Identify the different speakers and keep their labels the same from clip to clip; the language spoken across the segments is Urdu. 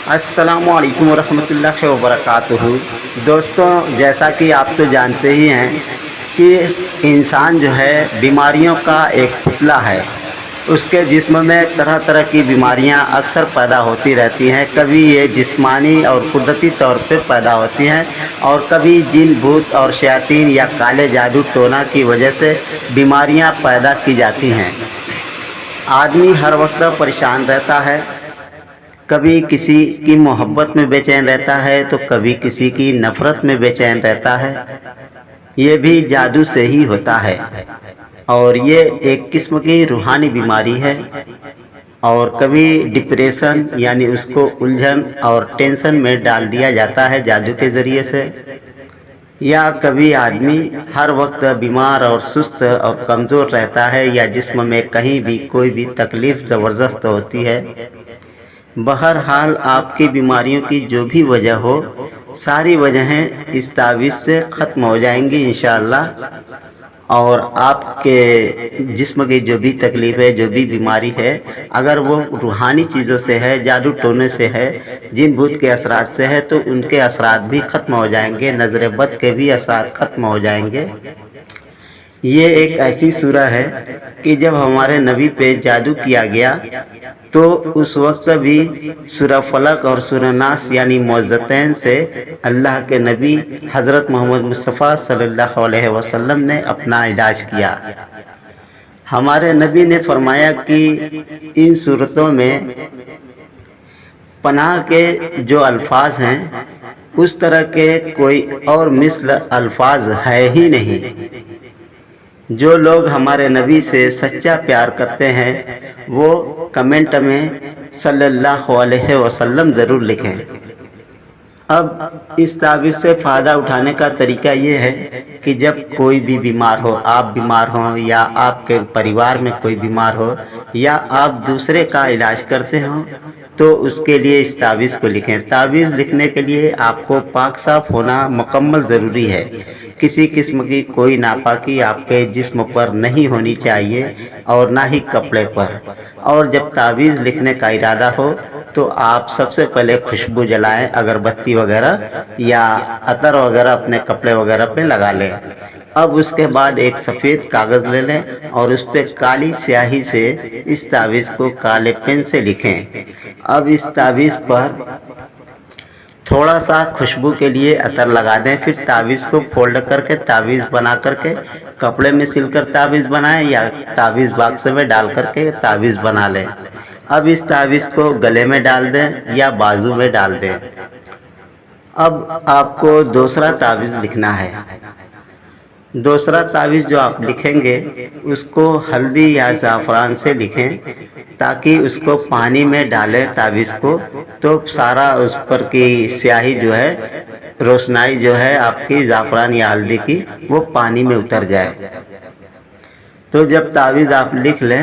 Speaker 1: السلام علیکم ورحمۃ اللہ وبرکاتہ۔ دوستوں، جیسا کہ آپ تو جانتے ہی ہیں کہ انسان جو ہے بیماریوں کا ایک پتلا ہے۔ اس کے جسم میں طرح طرح کی بیماریاں اکثر پیدا ہوتی رہتی ہیں۔ کبھی یہ جسمانی اور قدرتی طور پہ پیدا ہوتی ہیں، اور کبھی جن بھوت اور شیاطین یا کالے جادو ٹونا کی وجہ سے بیماریاں پیدا کی جاتی ہیں۔ آدمی ہر وقت پریشان رہتا ہے، کبھی کسی کی محبت میں بے چین رہتا ہے تو کبھی کسی کی نفرت میں بے چین رہتا ہے۔ یہ بھی جادو سے ہی ہوتا ہے، اور یہ ایک قسم کی روحانی بیماری ہے۔ اور کبھی ڈپریشن یعنی اس کو الجھن اور ٹینشن میں ڈال دیا جاتا ہے جادو کے ذریعے سے، یا کبھی آدمی ہر وقت بیمار اور سست اور کمزور رہتا ہے، یا جسم میں کہیں بھی کوئی بھی تکلیف زبردست ہوتی ہے۔ بہرحال آپ کی بیماریوں کی جو بھی وجہ ہو، ساری وجہیں اس تعویذ سے ختم ہو جائیں گی انشاءاللہ۔ اور آپ کے جسم کی جو بھی تکلیف ہے، جو بھی بیماری ہے، اگر وہ روحانی چیزوں سے ہے، جادو ٹونے سے ہے، جن بھوت کے اثرات سے ہے، تو ان کے اثرات بھی ختم ہو جائیں گے، نظر بد کے بھی اثرات ختم ہو جائیں گے۔ یہ ایک ایسی سورہ ہے کہ جب ہمارے نبی پہ جادو کیا گیا تو اس وقت بھی سورہ فلق اور سورہ ناس یعنی معوذتین سے اللہ کے نبی حضرت محمد مصطفیٰ صلی اللہ علیہ وسلم نے اپنا علاج کیا۔ ہمارے نبی نے فرمایا کہ ان صورتوں میں پناہ کے جو الفاظ ہیں، اس طرح کے کوئی اور مثل الفاظ ہے ہی نہیں۔ جو لوگ ہمارے نبی سے سچا پیار کرتے ہیں وہ کمنٹ میں صلی اللہ علیہ وسلم ضرور لکھیں۔ اب اس تعویذ سے فائدہ اٹھانے کا طریقہ یہ ہے کہ جب کوئی بھی بیمار ہو، آپ بیمار ہوں یا آپ کے پریوار میں کوئی بیمار ہو، یا آپ دوسرے کا علاج کرتے ہوں، تو اس کے لیے اس تعویذ کو لکھیں۔ تعویذ لکھنے کے لیے آپ کو پاک صاف ہونا مکمل ضروری ہے۔ کسی قسم کی کوئی ناپاکی آپ کے جسم پر نہیں ہونی چاہیے، اور نہ ہی کپڑے پر۔ اور جب تعویذ لکھنے کا ارادہ ہو تو آپ سب سے پہلے خوشبو جلائیں، اگربتی وغیرہ یا عطر وغیرہ اپنے کپڑے وغیرہ پہ لگا لیں۔ اب اس کے بعد ایک سفید کاغذ لے لیں اور اس پہ کالی سیاہی سے اس تعویذ کو کالے پین سے لکھیں۔ اب اس تعویذ پر تھوڑا سا خوشبو کے لیے عطر لگا دیں، پھر تعویذ کو فولڈ کر کے تعویذ بنا کر کے کپڑے میں سل کر تعویذ بنائیں، یا تعویذ باکس میں ڈال کر کے تعویذ بنا لیں۔ اب اس تعویذ کو گلے میں ڈال دیں یا بازو میں ڈال دیں۔ اب آپ کو دوسرا تعویذ لکھنا ہے۔ دوسرا تعویذ جو آپ لکھیں گے اس کو ہلدی یا زعفران سے لکھیں، تاکہ اس کو پانی میں ڈالیں تعویذ کو، تو سارا اس پر کی سیاہی جو ہے، روشنائی جو ہے آپ کی زعفران یا ہلدی کی، وہ پانی میں اتر جائے۔ تو جب تعویذ آپ لکھ لیں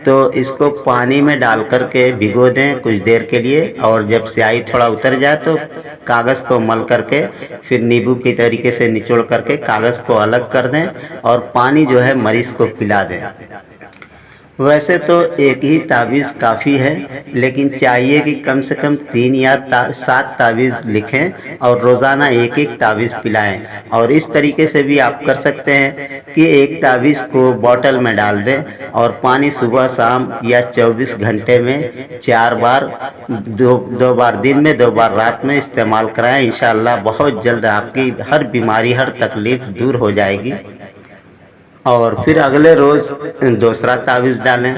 Speaker 1: تو اس کو پانی میں ڈال کر کے بھگو دیں کچھ دیر کے لیے، اور جب سیاہی تھوڑا اتر جائے تو کاغذ کو مل کر کے پھر نیبو کی طریقے سے نچوڑ کر کے کاغذ کو الگ کر دیں، اور پانی جو ہے مریض کو پلا دیں۔ ویسے تو ایک ہی تعویذ کافی ہے، لیکن چاہیے کہ کم سے کم 3 یا 7 تعویذ لکھیں اور روزانہ ایک ایک تعویذ پلائیں۔ اور اس طریقے سے بھی آپ کر سکتے ہیں کہ ایک تعویذ کو بوتل میں ڈال دیں اور پانی صبح شام یا 24 گھنٹے میں 4 بار، 2 بار دن میں 2 بار رات میں استعمال کرائیں۔ انشاءاللہ بہت جلد آپ کی ہر بیماری، ہر تکلیف دور ہو جائے گی۔ اور پھر اگلے روز دوسرا تعویذ ڈالیں،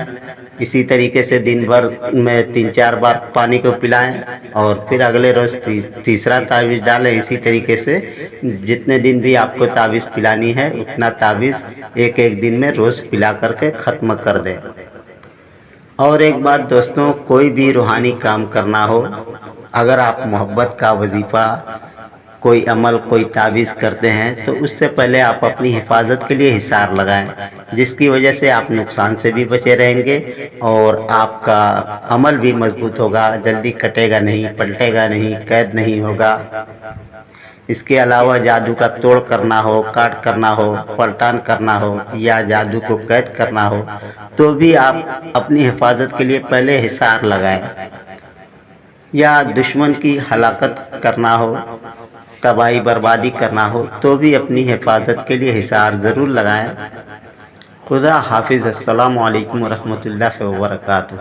Speaker 1: اسی طریقے سے دن بھر میں 3-4 بار پانی کو پلائیں، اور پھر اگلے روز تیسرا تعویذ ڈالیں اسی طریقے سے۔ جتنے دن بھی آپ کو تعویذ پلانی ہے اتنا تعویذ ایک ایک دن میں روز پلا کر کے ختم کر دیں۔ اور ایک بات دوستوں، کوئی بھی روحانی کام کرنا ہو، اگر آپ محبت کا وظیفہ، کوئی عمل، کوئی تعویذ کرتے ہیں، تو اس سے پہلے آپ اپنی حفاظت کے لیے حصار لگائیں، جس کی وجہ سے آپ نقصان سے بھی بچے رہیں گے، اور آپ کا عمل بھی مضبوط ہوگا، جلدی کٹے گا نہیں، پلٹے گا نہیں، قید نہیں ہوگا۔ اس کے علاوہ جادو کا توڑ کرنا ہو، کاٹ کرنا ہو، پلٹان کرنا ہو، یا جادو کو قید کرنا ہو، تو بھی آپ اپنی حفاظت کے لیے پہلے حصار لگائیں۔ یا دشمن کی ہلاکت کرنا ہو، تباہی بربادی کرنا ہو تو بھی اپنی حفاظت کے لیے حصار ضرور لگائیں۔ خدا حافظ۔ السلام علیکم ورحمۃ اللہ وبرکاتہ۔